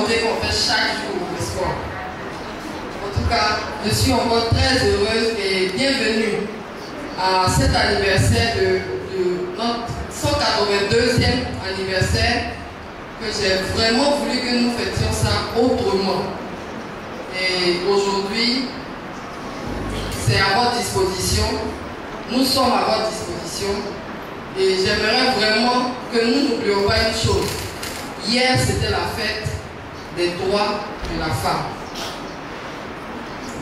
démontré qu'on fait chaque jour le sport. En tout cas, je suis encore très heureuse et bienvenue à cet anniversaire de notre 182e anniversaire que j'ai vraiment voulu que nous fêtions ça autrement. Et aujourd'hui, c'est à votre disposition. Nous sommes à votre disposition. Et j'aimerais vraiment que nous n'oublions pas une chose. Hier, c'était la fête des droits de la femme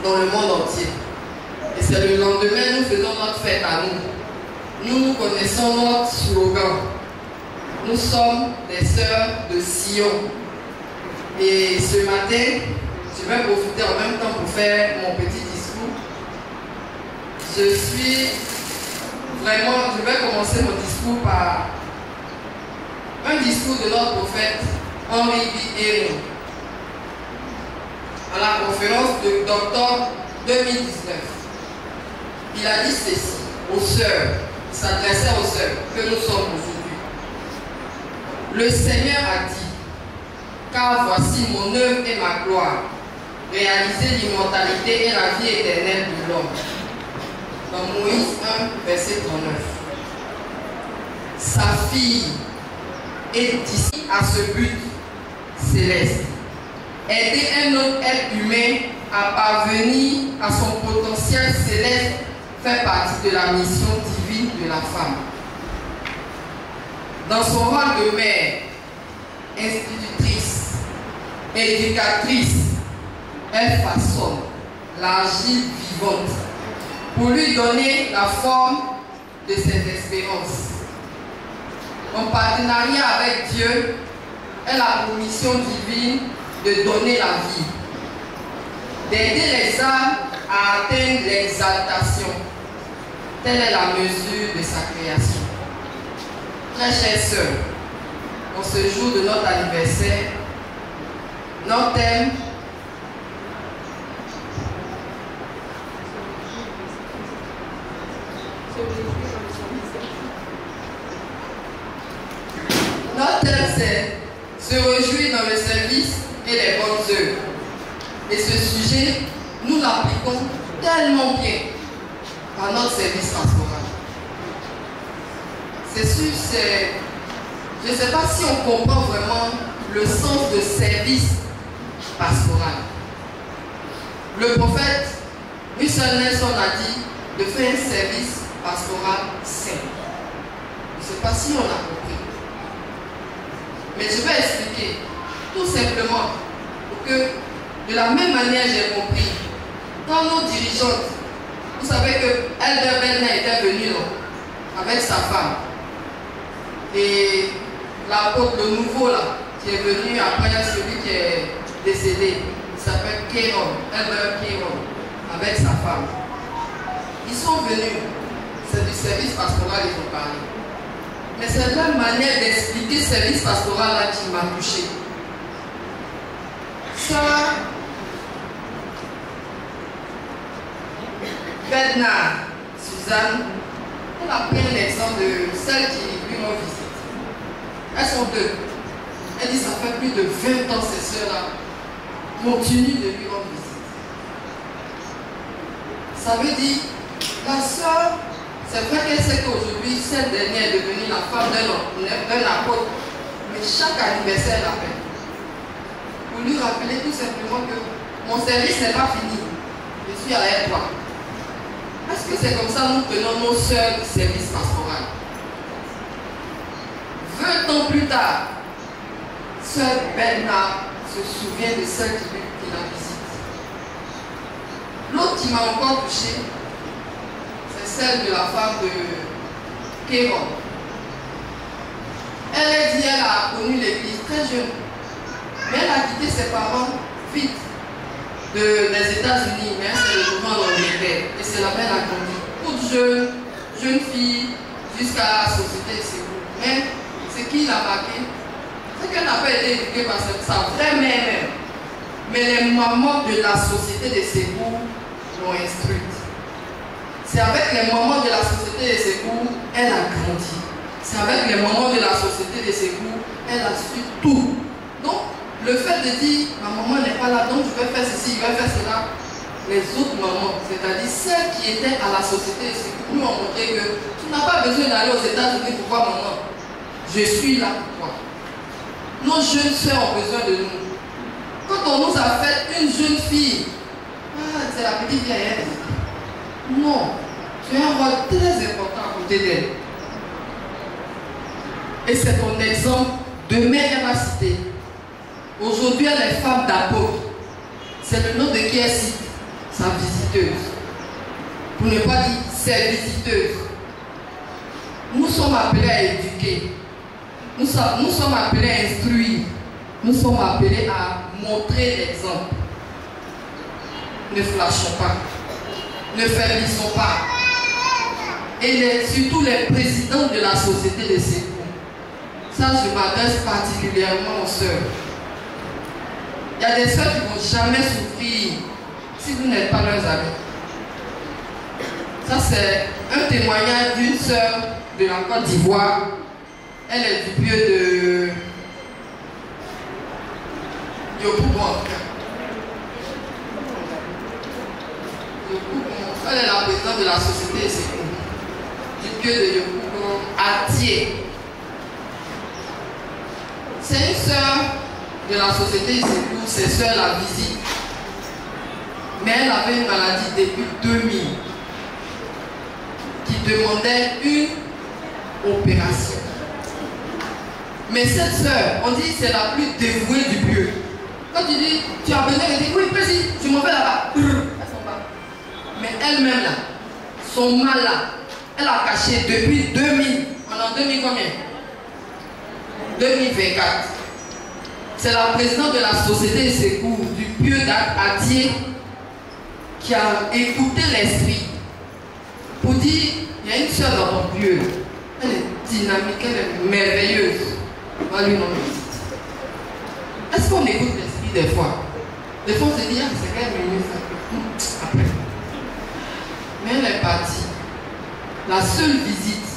dans le monde entier. Et c'est le lendemain, nous faisons notre fête à nous. Nous connaissons notre slogan. Nous sommes des sœurs de Sion. Et ce matin, je vais profiter en même temps pour faire mon petit discours. Je vais commencer mon discours par un discours de notre prophète Henri B. Eyring à la conférence d'octobre 2019. Il a dit ceci aux sœurs, il s'adressait aux sœurs que nous sommes aujourd'hui. Le Seigneur a dit, car voici mon œuvre et ma gloire, réaliser l'immortalité et la vie éternelle de l'homme. Dans Moïse 1, verset 39. Sa fille est ici à ce but céleste. Aider un autre être humain à parvenir à son potentiel céleste fait partie de la mission divine de la femme. Dans son rôle de mère, institutrice, éducatrice, elle façonne l'argile vivante pour lui donner la forme de ses espérances. En partenariat avec Dieu, elle a pour mission divine de donner la vie, d'aider les âmes à atteindre l'exaltation. Telle est la mesure de sa création. Très chères sœurs, en ce jour de notre anniversaire, notre thème c'est se réjouir dans le service et les bonnes œuvres. Et ce sujet, nous l'appliquons tellement bien à notre service pastoral. C'est sûr, je ne sais pas si on comprend vraiment le sens de service pastoral. Le prophète Russell Nelson a dit de faire un service pastoral sain. Je ne sais pas si on a compris. Mais je vais expliquer tout simplement pour que, de la même manière, j'ai compris. Quand nos dirigeantes, vous savez que Elder Belna était venu avec sa femme. Et l'apôtre, le nouveau là, qui est venu après celui qui est décédé, il s'appelle Kéron, Elder Kéron, avec sa femme. Ils sont venus, c'est du service pastoral, ils ont parlé. Mais c'est la manière d'expliquer ce service pastoral là qui m'a touché. Sœur Bernard, Suzanne, elle a pris un exemple de celles qui lui m'ont visité. Elles sont deux. Elle dit ça fait plus de 20 ans ces sœurs-là continuent de lui rendre visite. Ça veut dire, la sœur, c'est vrai qu'elle sait qu'aujourd'hui, cette dernière est devenue la femme d'un apôtre, mais chaque anniversaire elle l'appelle. Pour lui rappeler tout simplement que mon service n'est pas fini. Je suis avec toi. Est-ce que c'est comme ça que nous tenons nos sœurs du service pastoral? 20 ans plus tard, sœur Bernard se souvient de celle qui la visite. L'autre qui m'a encore touché, c'est celle de la femme de Kéron. Elle a dit qu'elle a connu l'église très jeune, mais elle a quitté ses parents vite des États-Unis, mais c'est le mouvement d'Angleterre. Et c'est là qu'elle a grandi. Toute jeune fille, jusqu'à la société de Ségour. Mais ce qui l'a marqué, c'est qu'elle n'a pas été éduquée par sa vraie mère même. Mais les mamans de la société de Ségour l'ont instruite. C'est avec les mamans de la société de Ségour, elle a grandi. C'est avec les mamans de la société de Ségour, elle a su tout. Donc, le fait de dire ma maman n'est pas là, donc je vais faire ceci, je vais faire cela, les autres mamans, c'est-à-dire celles qui étaient à la société, nous ont montré que tu n'as pas besoin d'aller aux États-Unis pour voir maman. Je suis là pour toi. Nos jeunes soeurs ont besoin de nous. Quand on nous a fait une jeune fille, c'est la petite vieille. Non, tu as un rôle très important à côté d'elle. Et c'est ton exemple. Demain, elle va citer. Aujourd'hui, elle est femme d'apôtre. C'est le nom de qui elle cite? Sa visiteuse. Pour ne pas dire ses visiteuses. Nous sommes appelés à éduquer. Nous sommes appelés à instruire. Nous sommes appelés à montrer l'exemple. Ne flashons pas. Ne faiblissons pas. Et surtout les présidents de la société de secours. Ça, je m'adresse particulièrement aux sœurs. Il y a des sœurs qui ne vont jamais souffrir si vous n'êtes pas leurs amis. Ça, c'est un témoignage d'une sœur de la Côte d'Ivoire. Elle est du pieu de Yopougon. Elle est la présidente de la société du pieu de Yopougon à Thiers. C'est une sœur de la société du secours, ses sœurs la visitent. Mais elle avait une maladie depuis 2000 qui demandait une opération. Mais cette sœur, on dit que c'est la plus dévouée du pieu. Quand tu dis, tu as besoin, elle dit, oui, vas-y, je m'en vais là-bas. Elle s'en va. Mais elle-même là, son mal là, elle a caché depuis 2000. En 2000 combien? 2024. C'est la présidente de la société de secours du pieu d'Atier qui a écouté l'esprit pour dire, il y a une soeur dans ton pieu. Elle est dynamique, elle est merveilleuse. On va lui nommer. Est-ce qu'on écoute l'esprit des fois? Des fois on se dit, ah, c'est quand même mieux ça. Après. Mais elle est partie. La seule visite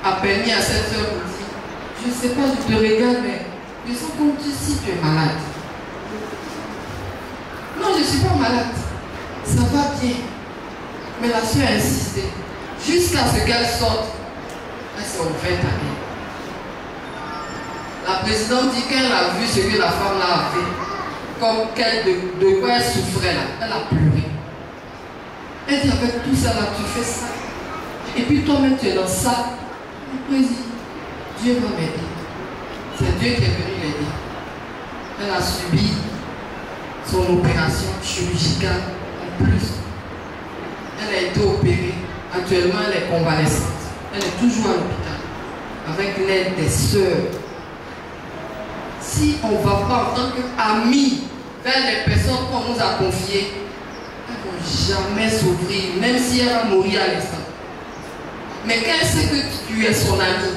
a permis à cette soeur de dire, je ne sais pas, je te regarde, mais je sens comme si tu es malade. Non, je ne suis pas malade. Ça va bien. Mais la soeur a insisté. Jusqu'à ce qu'elle sorte, elle s'est ouverte à elle. La présidente dit qu'elle a vu ce que la femme là a fait. Comme de quoi elle souffrait là. Elle a pleuré. Elle dit avec tout ça là, tu fais ça. Et puis toi-même tu es dans ça. Et puis Dieu va m'aider. C'est Dieu qui est venu l'aider. Elle a subi son opération chirurgicale en plus. Elle a été opérée. Actuellement, elle est convalescente. Elle est toujours à l'hôpital. Avec l'aide des sœurs. Si on ne va pas en tant qu'amis vers les personnes qu'on nous a confiées, elles ne vont jamais s'ouvrir, même si elle va mourir à l'instant. Mais qu'elle sait que tu es son ami,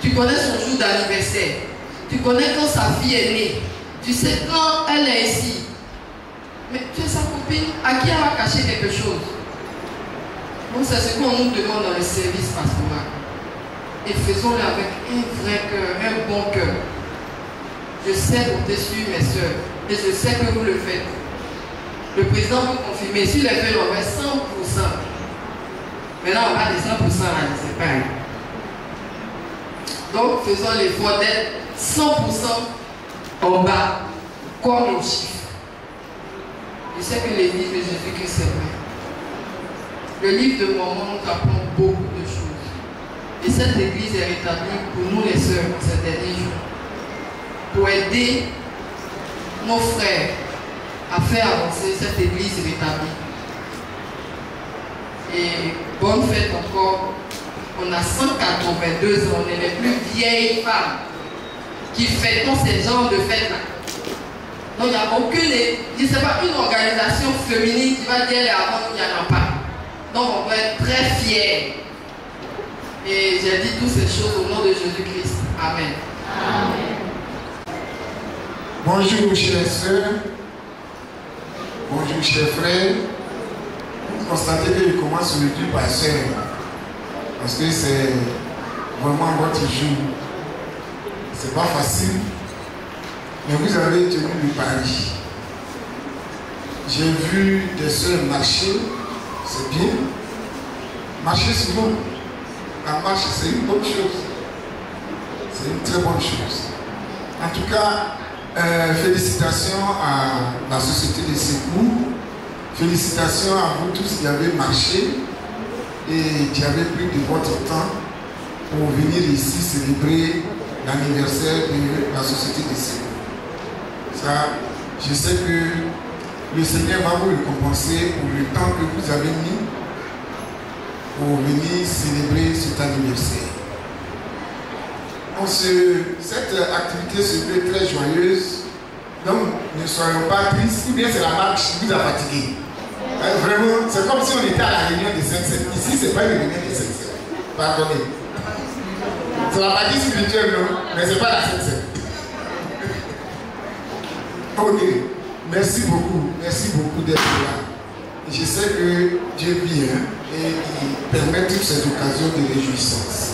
tu connais son jour d'anniversaire, tu connais quand sa fille est née, tu sais quand elle est ici, mais tu es sa copine, à qui elle va cacher quelque chose? Donc c'est ce qu'on nous demande dans le service pastoral. Et faisons-le avec un vrai cœur, un bon cœur. Je sais compter sur mes soeurs et je sais que vous le faites. Le président peut confirmer, s'il est fait, on va 100%. Maintenant, on parle de 100% là, c'est pas rien. Donc, faisons l'effort d'être 100% en bas, comme nos chiffres. Je sais que l'église de Jésus-Christ, c'est vrai. Le livre de Mormon nous apprend beaucoup de choses. Et cette église est rétablie pour nous les sœurs ces derniers jours. Pour aider nos frères à faire avancer cette église rétablie. Et bonne fête encore. On a 182 ans, on est les plus vieilles femmes qui fêtons ces genres de fêtes-là. Donc il n'y a aucune, je ne sais pas, une organisation féminine qui va dire avant nous, il n'y en a pas. Donc on va être très fiers. Et j'ai dit toutes ces choses au nom de Jésus-Christ. Amen. Amen. Bonjour chers sœurs. Bonjour chers frères. Vous constatez que je commence le culte par sœur. Parce que c'est vraiment votre jour. C'est pas facile. mais vous avez tenu le pari. J'ai vu des soeurs marcher, c'est bien. Marcher souvent, la marche c'est une bonne chose. C'est une très bonne chose. En tout cas, félicitations à la Société des Secours. Félicitations à vous tous qui avez marché et qui avez pris de votre temps pour venir ici célébrer l'anniversaire de la Société des Secours. Ça, je sais que le Seigneur va vous récompenser pour le temps que vous avez mis pour venir célébrer cet anniversaire. Donc, cette activité se fait très joyeuse. Donc, ne soyons pas tristes, ou bien c'est la marche qui vous a fatigué. Vraiment, c'est comme si on était à la réunion des 5-7. Ici, ce n'est pas une réunion des 5-7. Pardonnez. C'est la partie spirituelle, non? Mais ce n'est pas la 5-7. Ok. Merci beaucoup d'être là. Et je sais que Dieu vient et il permet toutes ces occasions de réjouissance.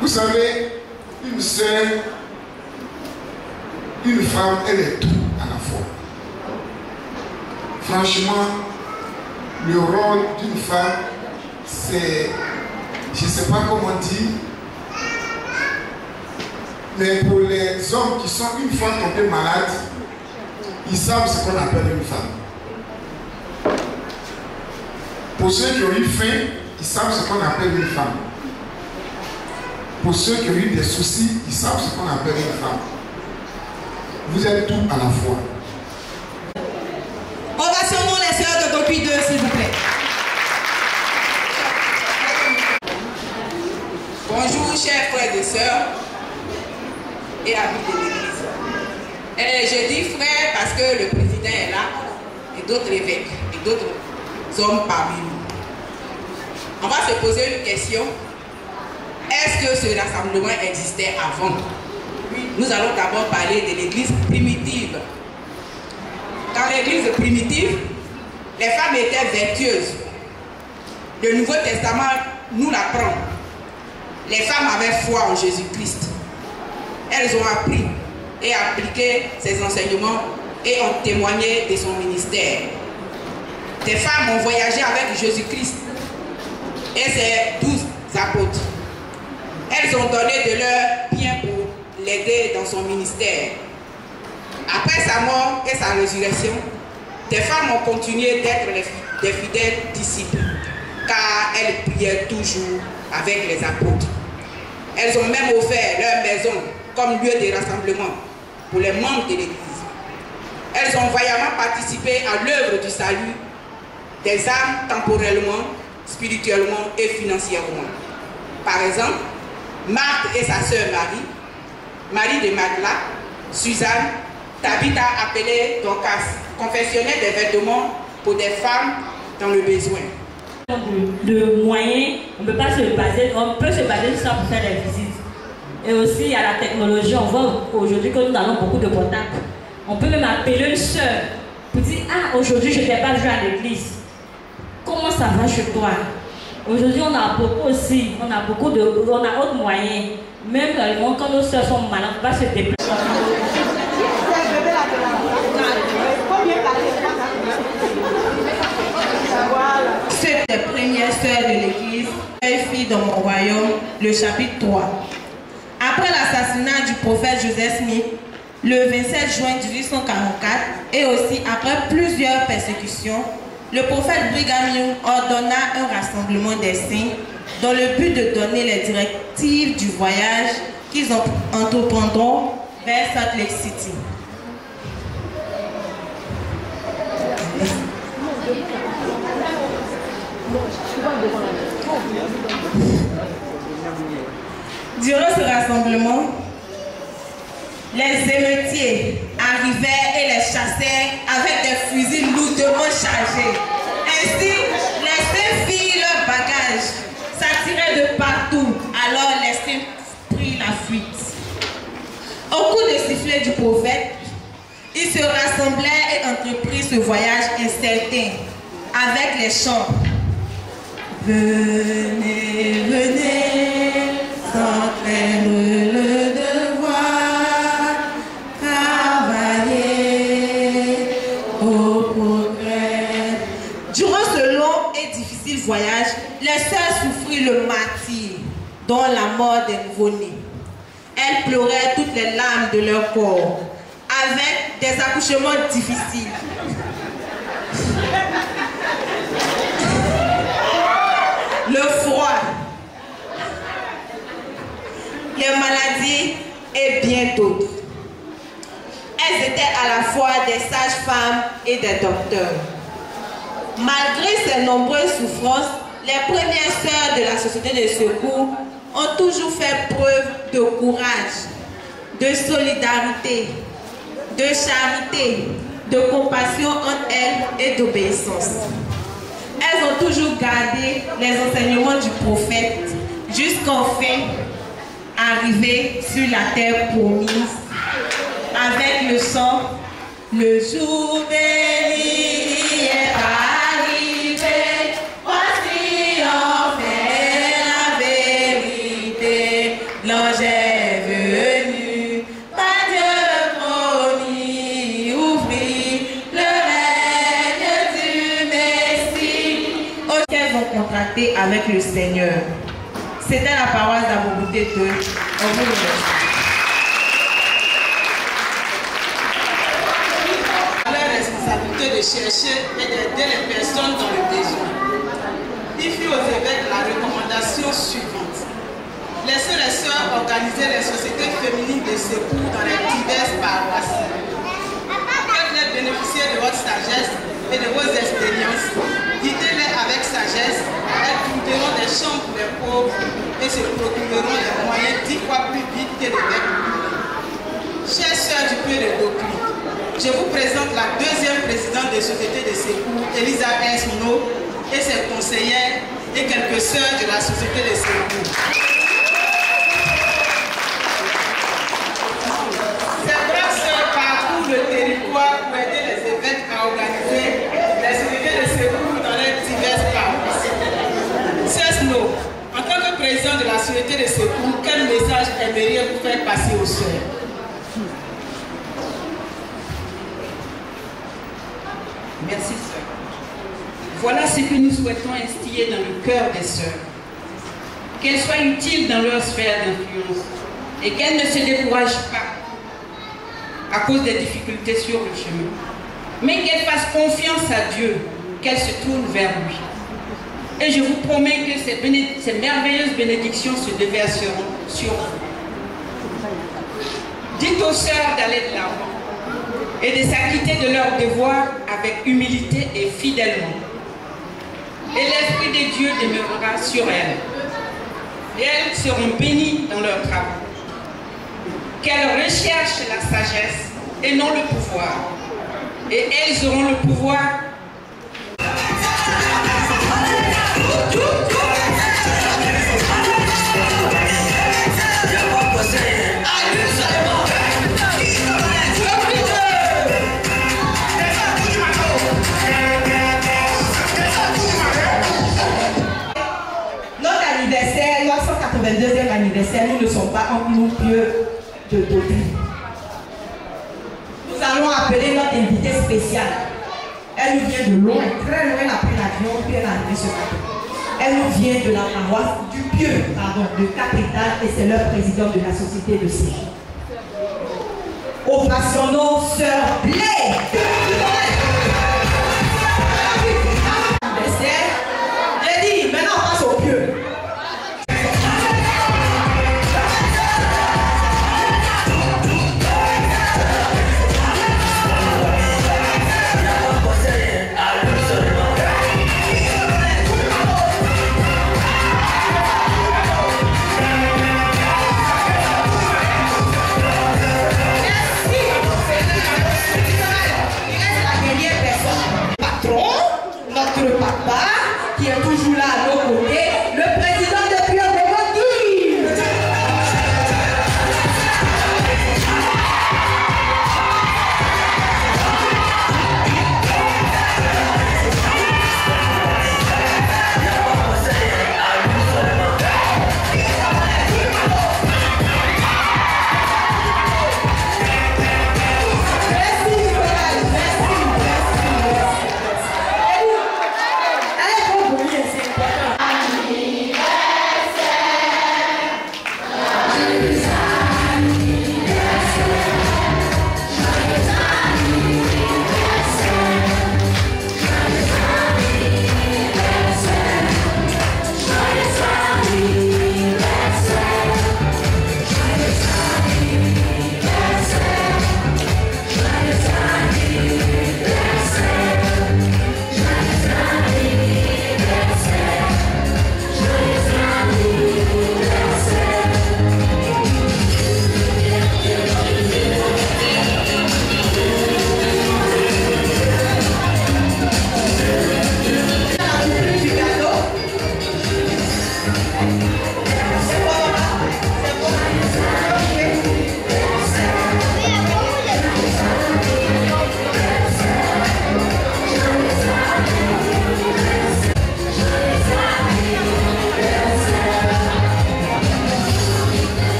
Vous savez, une sœur, une femme, elle est tout à la fois. Franchement, le rôle d'une femme, c'est, je ne sais pas comment dire, mais pour les hommes qui sont une fois tombés malades, ils savent ce qu'on appelle une femme. Pour ceux qui ont eu faim, ils savent ce qu'on appelle une femme. Pour ceux qui ont eu des soucis, ils savent ce qu'on appelle une femme. Vous êtes tout à la fois. Ovationnons les sœurs de Topi 2, s'il vous plaît. Bonjour, chers frères et sœurs et amis de l'église. Je dis frère parce que le président est là et d'autres évêques et d'autres hommes parmi nous. On va se poser une question. Est-ce que ce rassemblement existait avant? Nous allons d'abord parler de l'église primitive. Dans l'église primitive, les femmes étaient vertueuses. Le Nouveau Testament nous l'apprend. Les femmes avaient foi en Jésus-Christ. Elles ont appris et appliqué ses enseignements et ont témoigné de son ministère. Des femmes ont voyagé avec Jésus-Christ et ses 12 apôtres. Elles ont donné de leur bien pour l'aider dans son ministère. Après sa mort et sa résurrection, des femmes ont continué d'être des fidèles disciples, car elles priaient toujours avec les apôtres. Elles ont même offert leur maison comme lieu de rassemblement pour les membres de l'Église. Elles ont vaillamment participé à l'œuvre du salut des âmes temporellement, spirituellement et financièrement. Par exemple, Marthe et sa sœur Marie, Marie de Magdala, Suzanne, Tabitha appelée Dorcas, confectionnaient des vêtements pour des femmes dans le besoin. De moyens, on peut se baser sur ça pour faire des visites. Et aussi à la technologie, on voit aujourd'hui que nous avons beaucoup de contacts. On peut même appeler une soeur pour dire ah, aujourd'hui je ne vais pas jouer à l'église. Comment ça va chez toi? Aujourd'hui on a beaucoup aussi, on a autres moyens. Même dans le monde, quand nos soeurs sont malades, on va se déplacer. C'est les premières sœurs de l'église, les filles dans mon royaume, le chapitre 3. Après l'assassinat du prophète Joseph Smith, le 27 juin 1844, et aussi après plusieurs persécutions, le prophète Brigham Young ordonna un rassemblement des saints dans le but de donner les directives du voyage qu'ils entreprendront vers Salt Lake City. Durant ce rassemblement, les émeutiers arrivaient et les chassaient avec des fusils lourdement chargés. Ainsi, les cinq filles, leurs bagages, s'attiraient de partout. Alors les cinq prirent la fuite. Au coup de sifflet du prophète, ils se rassemblèrent et entreprirent ce voyage incertain avec les chants. Venez, venez, sans craindre le devoir, au progrès. Durant ce long et difficile voyage, les sœurs souffrirent le martyre, dont la mort des nouveau-nés. Elles pleuraient toutes les larmes de leur corps, avec des accouchements difficiles. Le froid, les maladies et bien d'autres. Elles étaient à la fois des sages-femmes et des docteurs. Malgré ces nombreuses souffrances, les premières sœurs de la Société de secours ont toujours fait preuve de courage, de solidarité, de charité, de compassion entre elles et d'obéissance. Elles ont toujours gardé les enseignements du prophète jusqu'enfin arriver sur la terre promise avec le chant « Le jour béni est arrivé, voici enfin la vérité, l'ange est venu, par Dieu promis, ouvrir le règne du Messie. » Qu'elles ont contracté avec le Seigneur. C'était la paroisse d'Abobouté 2. On vous remercie. De chercher et d'aider les personnes dans le besoin. Il fit aux évêques la recommandation suivante. Laissez les sœurs organiser les sociétés féminines de secours dans les diverses paroisses. Faites-les bénéficier de votre sagesse et de vos expériences. Guidez-les avec sagesse. Elles trouveront des chambres pour les pauvres et se procureront des moyens 10 fois plus vite que l'évêque. Chères sœurs du Puy de Docry, je vous présente la deuxième présidente des sociétés de secours, Elisa Esmino, et ses conseillères et quelques sœurs de la société de secours. Ces braves sœurs parcourent le territoire pour aider les évêques à organiser les sociétés de secours dans les diverses paroisses. Esmino, en tant que président de la société de secours, quel message aimeriez-vous faire passer aux sœurs? Merci, sœur. Voilà ce que nous souhaitons instiller dans le cœur des sœurs. Qu'elles soient utiles dans leur sphère d'influence et qu'elles ne se découragent pas à cause des difficultés sur le chemin, mais qu'elles fassent confiance à Dieu, qu'elles se tournent vers lui. Et je vous promets que ces merveilleuses bénédictions se déverseront sur vous. Dites aux sœurs d'aller de l'avant et de s'acquitter de leurs devoirs avec humilité et fidèlement. Et l'Esprit de Dieu demeurera sur elles. Et elles seront bénies dans leurs travaux. Qu'elles recherchent la sagesse et non le pouvoir. Et elles auront le pouvoir. Le 2e anniversaire, nous ne sommes pas en nous pieux de Docry. Nous allons appeler notre invitée spéciale. Elle nous vient de loin, très loin après l'avion, puis elle est arrivée ce matin. Elle nous vient de la paroisse du Pieux, de Capitale, et c'est leur président de la société de séjour. Ovationnons Sœur Blé. J'ai dit, maintenant on passe au Pieux. Merci.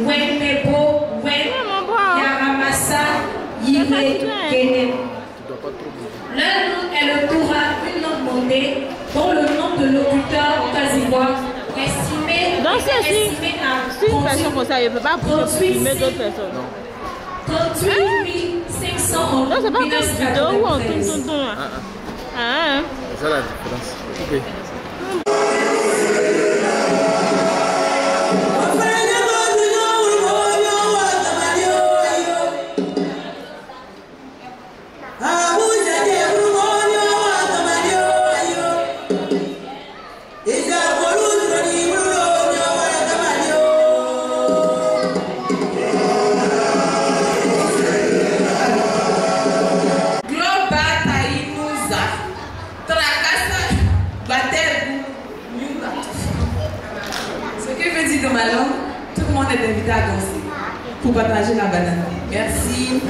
Wenmebo, Wen, Yaramasa, Yire, Kene. Leur nom est le Toura, une langue mondée, dont le nombre de locuteurs quasimois estimé à 38 500 en 1993. C'est ça la différence. Okay. Tout le monde est invité à danser pour partager la banane. Merci.